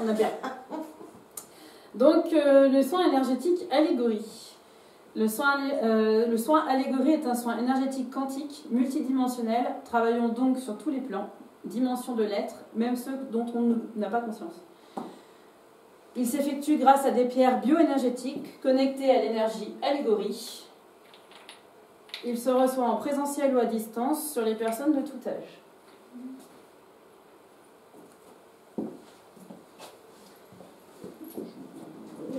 a bien. Donc, le soin énergétique allégorie. Le soin allégorie est un soin énergétique quantique, multidimensionnel, travaillant donc sur tous les plans, dimensions de l'être, même ceux dont on n'a pas conscience. Il s'effectue grâce à des pierres bioénergétiques connectées à l'énergie allégorie. Il se reçoit en présentiel ou à distance sur les personnes de tout âge.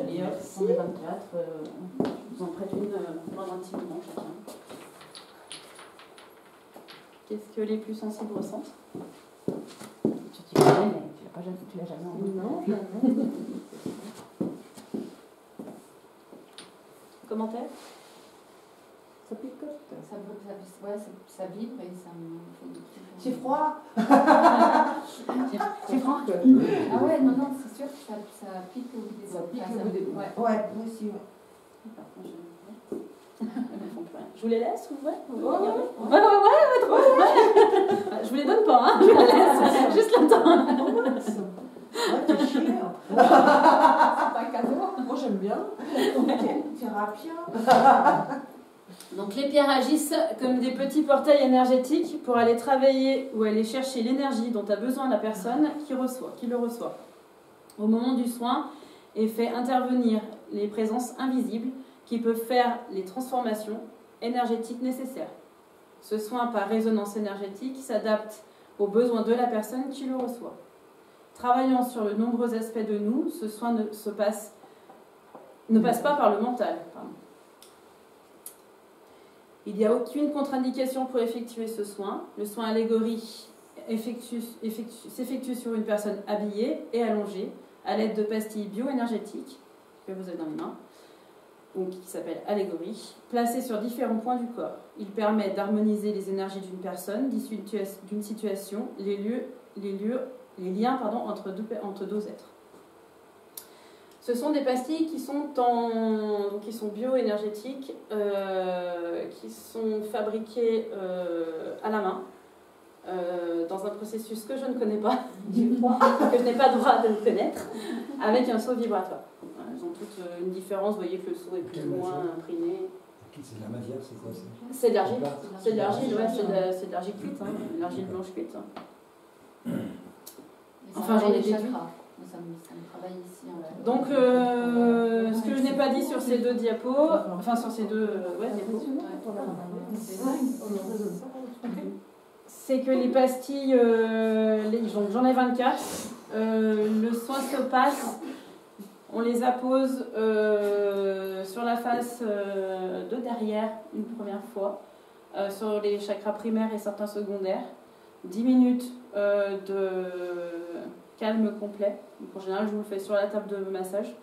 Allez hop, on est 24. Je vous en prête une dans un petit moment chacun. Qu'est-ce que les plus sensibles ressentent? Tu t'y connais, mais tu l'as jamais entendu. Non, jamais. Commentaire? Ça picote. Ça vibre et ça me fait des trucs. C'est froid. C'est froid. Ah ouais, non, c'est sûr que ça pique au bout des Ça pique au doigts. bout des doigts. Ouais, moi aussi, ouais. Je vous les laisse, vous? Ouais, Ouais. Je vous les donne pas, hein. Je vous les laisse. Juste le temps. Ouais, t'es chiant. C'est pas un cadeau. Moi, j'aime bien. Thérapia. Donc les pierres agissent comme des petits portails énergétiques pour aller travailler ou aller chercher l'énergie dont a besoin la personne qui le reçoit. Au moment du soin, et fait intervenir les présences invisibles qui peuvent faire les transformations énergétiques nécessaires. Ce soin par résonance énergétique s'adapte aux besoins de la personne qui le reçoit. Travaillant sur de nombreux aspects de nous, ce soin ne passe pas par le mental. Pardon. Il n'y a aucune contre-indication pour effectuer ce soin. Le soin allégorie s'effectue sur une personne habillée et allongée à l'aide de pastilles bioénergétiques que vous avez dans les mains, donc qui s'appellent allégorie, placées sur différents points du corps. Il permet d'harmoniser les énergies d'une personne, d'une situation, les liens entre deux êtres. Ce sont des pastilles qui sont bioénergétiques, qui sont fabriquées à la main, dans un processus que je ne connais pas, que je n'ai pas le droit de connaître, avec un saut vibratoire. Elles ont toutes une différence, vous voyez que le saut est plus ou moins imprimé. C'est de la matière, c'est quoi? C'est de l'argile. C'est de l'argile, ouais, c'est de l'argile cuite, l'argile blanche cuite. Enfin, j'en ai déduit. Ça me travaille ici. Donc, ce que je n'ai pas dit sur ces deux diapos, enfin sur ces deux diapos, c'est que les pastilles, j'en ai 24, le soin se passe, on les appose sur la face de derrière une première fois, sur les chakras primaires et certains secondaires, 10 minutes de calme complet. Donc en général, je vous le fais sur la table de massage.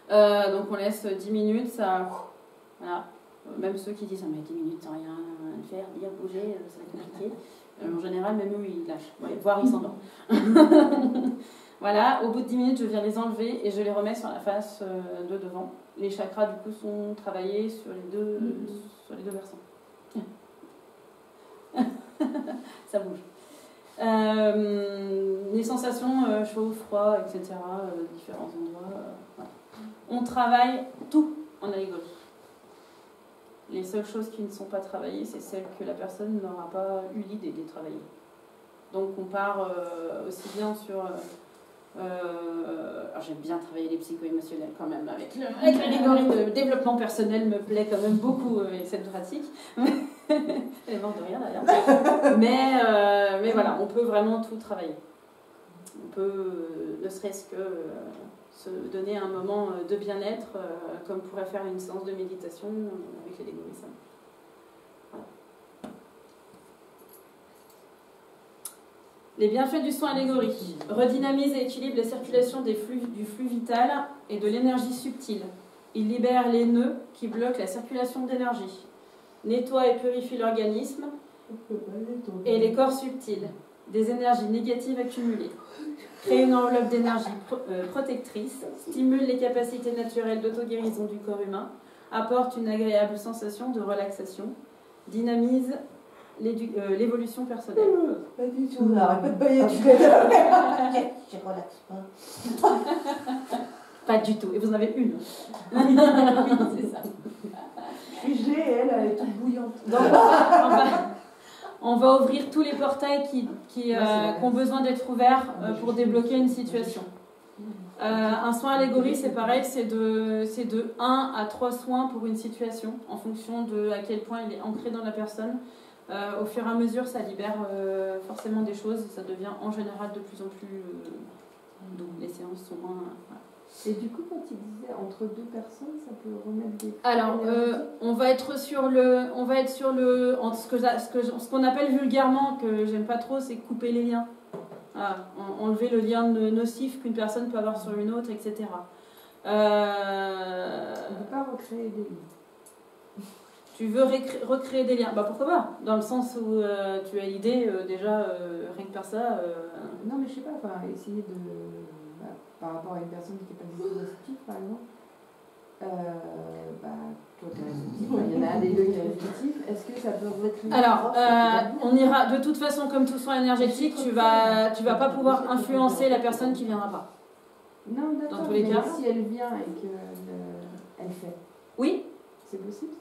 Donc on laisse 10 minutes, ça... Voilà. Même ceux qui disent « mais 10 minutes sans rien faire, dire, bouger, ça va être compliqué ». En général, même eux, ils lâchent, voire ils s'endorment. Voilà, au bout de 10 minutes, je viens les enlever et je les remets sur la face de devant. Les chakras, du coup, sont travaillés sur les deux versants. Ça bouge. Les sensations chaud, froid, etc., différents endroits. Voilà. On travaille tout en allégorie. Les seules choses qui ne sont pas travaillées, c'est celles que la personne n'aura pas eu l'idée de travailler. Donc on part aussi bien sur... alors j'aime bien travailler les psycho-émotionnels quand même, avec l'allégorie de développement personnel me plaît quand même beaucoup avec cette pratique. Elle est morte de rien d'ailleurs. Mais voilà, on peut vraiment tout travailler. On peut, ne serait-ce que se donner un moment de bien-être, comme pourrait faire une séance de méditation avec l'allégorie. Voilà. Les bienfaits du soin allégorie. Redynamise et équilibre la circulation du flux vital et de l'énergie subtile. Il libère les nœuds qui bloquent la circulation d'énergie. Nettoie et purifie l'organisme et les corps subtils des énergies négatives accumulées. Crée une enveloppe d'énergie protectrice, stimule les capacités naturelles d'auto-guérison du corps humain, apporte une agréable sensation de relaxation, dynamise l'évolution personnelle. Pas du tout, on n'arrête pas de bailler du fait. Je relaxe pas. Pas du tout. Et vous en avez une. Oui, c'est ça. Je suis gelée et elle est toute bouillante. Donc, on va ouvrir tous les portails qui ont besoin d'être ouverts pour débloquer une situation. Un soin allégorie, c'est pareil, c'est de 1 à 3 soins pour une situation, en fonction de à quel point il est ancré dans la personne. Au fur et à mesure, ça libère forcément des choses, ça devient en général de plus en plus doux. Les séances sont moins... Voilà. Et du coup, quand il disait entre deux personnes, ça peut remettre des... Alors, on va être sur ce qu'on appelle vulgairement, que j'aime pas trop, c'est couper les liens. Voilà, enlever le lien nocif qu'une personne peut avoir sur une autre, etc. On ne peut pas recréer des liens. Tu veux recréer des liens? Bah pourquoi pas? Dans le sens où tu as l'idée, déjà, rien que par ça... Non, mais je sais pas, enfin, essayer de... par rapport à une personne qui n'est pas du tout réceptive, par exemple. Toi, tu es réceptif, il y en a un des deux qui est réceptif. Est-ce que ça peut recréer... Alors, on ira... De toute façon, comme tout soin énergétique, tu vas pas pouvoir influencer la personne qui viendra pas. Non, d'accord, Dans tous les mais cas. si elle vient et qu'elle fait, Oui, c'est possible?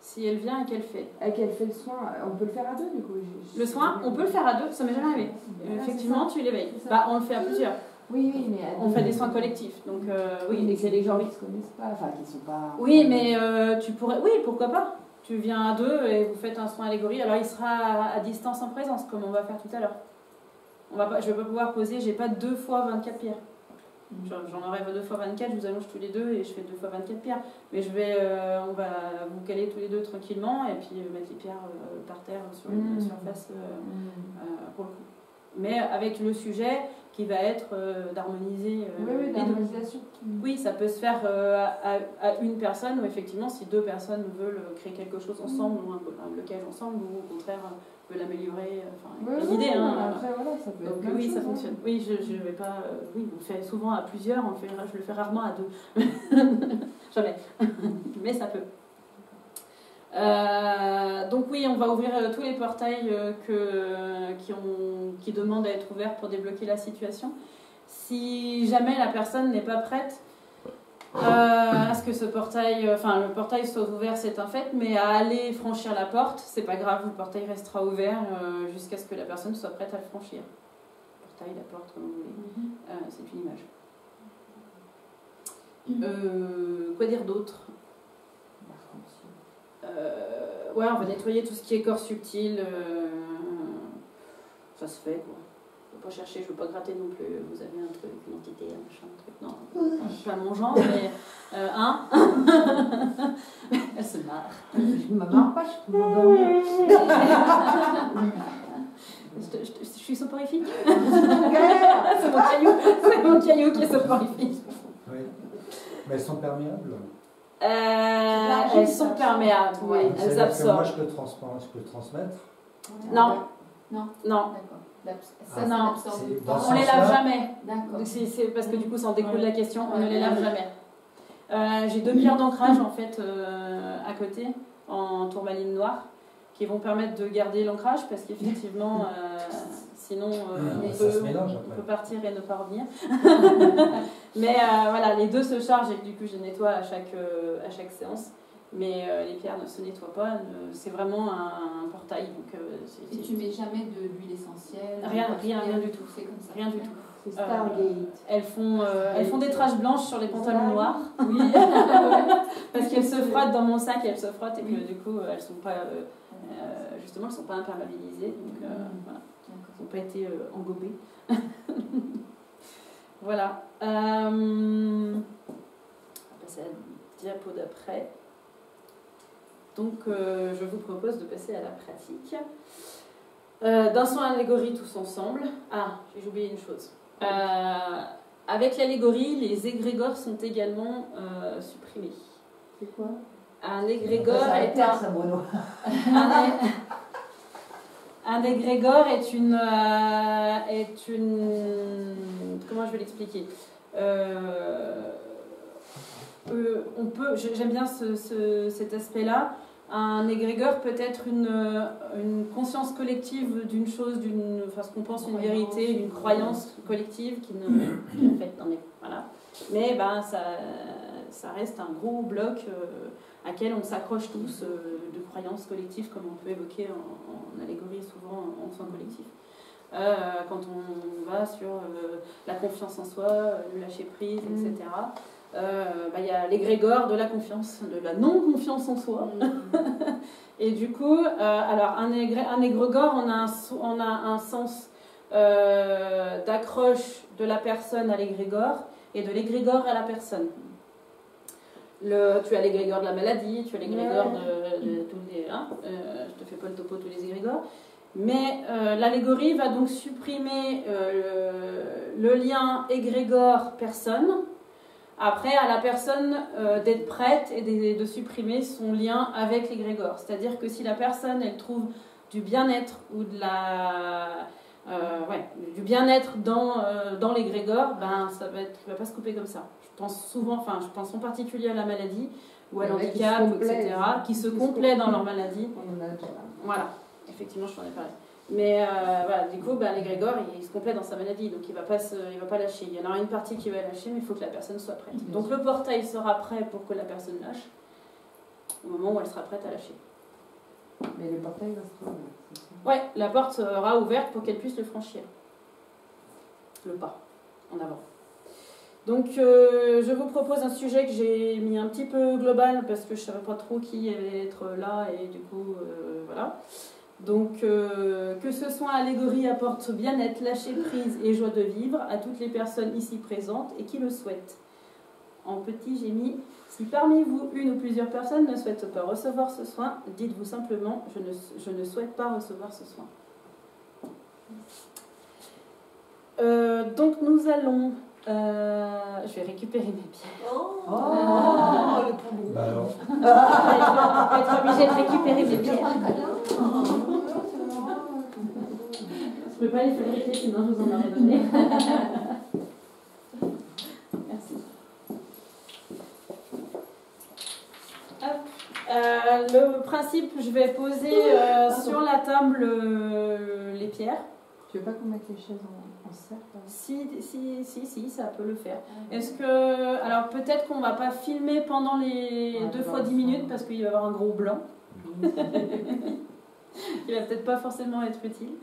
si elle vient et qu'elle fait. Et qu'elle fait le soin, on peut le faire à deux, du coup. Le soin, on peut le faire à deux, ça m'est jamais arrivé. Effectivement, tu l'éveilles. Bah, on le fait à plusieurs. Oui, mais... On fait des soins collectifs, donc oui. Mais c'est les gens qui ne se connaissent pas, enfin, qui ne sont pas... Oui, mais tu pourrais... Oui, pourquoi pas? Tu viens à deux et vous faites un soin allégorie. Alors, il sera à distance en présence, comme on va faire tout à l'heure. Je ne vais pas pouvoir poser, j'ai pas 2 fois 24 pierres. J'en aurai 2 fois 24, je vous allonge tous les deux et je fais 2 fois 24 pierres. Mais on va vous caler tous les deux tranquillement et puis mettre les pierres par terre sur une surface pour le coup. Mais avec le sujet qui va être d'harmoniser oui, les d'harmonisation. deux. Oui, ça peut se faire à une personne ou effectivement si 2 personnes veulent créer quelque chose ensemble ou un blocage ensemble ou au contraire veulent l'améliorer. Enfin, l'idée, hein. Après, voilà, ça peut Donc être oui, ça chose, fonctionne. Oui, je vais pas... oui, on le fait souvent à plusieurs, je le fais rarement à 2. Jamais. Mais ça peut. Donc oui, on va ouvrir tous les portails qui demandent à être ouverts pour débloquer la situation. Si jamais la personne n'est pas prête à ce que ce portail, le portail soit ouvert, c'est un fait, mais à aller franchir la porte, c'est pas grave, le portail restera ouvert jusqu'à ce que la personne soit prête à le franchir. Le portail, la porte, comme vous voulez, c'est une image. Quoi dire d'autre? Ouais, on va nettoyer tout ce qui est corps subtil. Ça se fait, quoi. Je ne veux pas chercher, je ne veux pas gratter non plus. Vous avez un truc, une entité, un machin, un truc. Non, pas mon genre, mais. Elle se marre. Je ne me marre pas, je peux m'endormir. Je suis soporifique. C'est mon caillou qui est soporifique. Oui. Mais elles sont perméables. Elles sont perméables, oui, elles absorbent. Moi, je peux transmettre. Non. Non. Non. D'accord. Ça, non. absorbe. On les lave jamais. D'accord. C'est parce que du coup, ça en découle la question. On ne les lave jamais. J'ai 2 pierres d'ancrage en fait à côté en tourmaline noire qui vont permettre de garder l'ancrage parce qu'effectivement, sinon on peut partir et ne pas revenir. Mais voilà, les 2 se chargent et du coup je les nettoie à chaque séance. Mais les pierres ne se nettoient pas, c'est vraiment un portail. Donc, et tu mets jamais de l'huile essentielle? Rien du tout. C'est comme ça. Rien du tout. C'est Stargate. Elles font des taches blanches sur les pantalons noirs. Oui. Parce qu'elles se frottent dans mon sac, elles se frottent et que du coup elles sont pas justement elles sont pas imperméabilisées. Donc voilà. Elles n'ont pas été engobées. Voilà. On va passer à la diapo d'après. Donc, je vous propose de passer à la pratique. D'un soin allégorie tous ensemble. Ah, j'ai oublié une chose. Avec l'allégorie, les égrégores sont également supprimés. C'est quoi? Un égrégore un égrégore est une comment je vais l'expliquer? J'aime bien cet aspect-là. Un égrégore peut être une conscience collective d'une chose, enfin, ce qu'on pense une vérité, une croyance collective qui en fait n'en est voilà. Mais ben, ça reste un gros bloc à quel on s'accroche tous de croyances collectives, comme on peut évoquer en allégorie souvent en soins collectifs. Quand on va sur la confiance en soi, le lâcher prise, etc. Y a l'égrégore de la confiance, de la non-confiance en soi. Et du coup, alors un égrégore, on a un sens d'accroche de la personne à l'égrégore et de l'égrégore à la personne. Tu as l'égrégore de la maladie, tu as l'égrégore de tous les... je te fais pas le topo tous les égrégores. Mais l'allégorie va donc supprimer le lien égrégore-personne. Après, à la personne d'être prête et de supprimer son lien avec l'égrégore. C'est-à-dire que si la personne, elle trouve du bien-être ou du bien-être dans l'égrégore, ben, il va pas se couper comme ça. Je pense en particulier à la maladie ou à l'handicap, etc., qui se complaient dans leur maladie. Voilà, effectivement, je t'en ai parlé. Mais voilà, du coup, l'égrégore, il se complète dans sa maladie, donc il va pas lâcher. Il y en aura une partie qui va lâcher, mais il faut que la personne soit prête. Donc le portail sera prêt pour que la personne lâche, au moment où elle sera prête à lâcher. Mais le portail va se trouver. Ouais, la porte sera ouverte pour qu'elle puisse le franchir. Le pas, en avant. Donc je vous propose un sujet que j'ai mis un petit peu global, parce que je ne savais pas trop qui allait être là, et du coup, voilà. Donc, que ce soin allégorie apporte bien-être, lâcher prise et joie de vivre à toutes les personnes ici présentes et qui le souhaitent. En petit, j'ai mis, si parmi vous, une ou plusieurs personnes ne souhaitent pas recevoir ce soin, dites-vous simplement, je ne souhaite pas recevoir ce soin. Donc, nous allons... je vais récupérer mes pierres. Le poulou. Bah alors, Je vais être obligée de récupérer mes pierres. Je ne peux pas les fabriquer, sinon je vous en aurais donné. Merci. Le principe, je vais poser sur la table les pierres. Tu veux pas qu'on mette les chaises en cercle? Si, ça peut le faire. Est-ce que... Alors peut-être qu'on va pas filmer pendant les 2 fois 10 minutes parce qu'il va y avoir un gros blanc. Il va peut-être pas forcément être utile.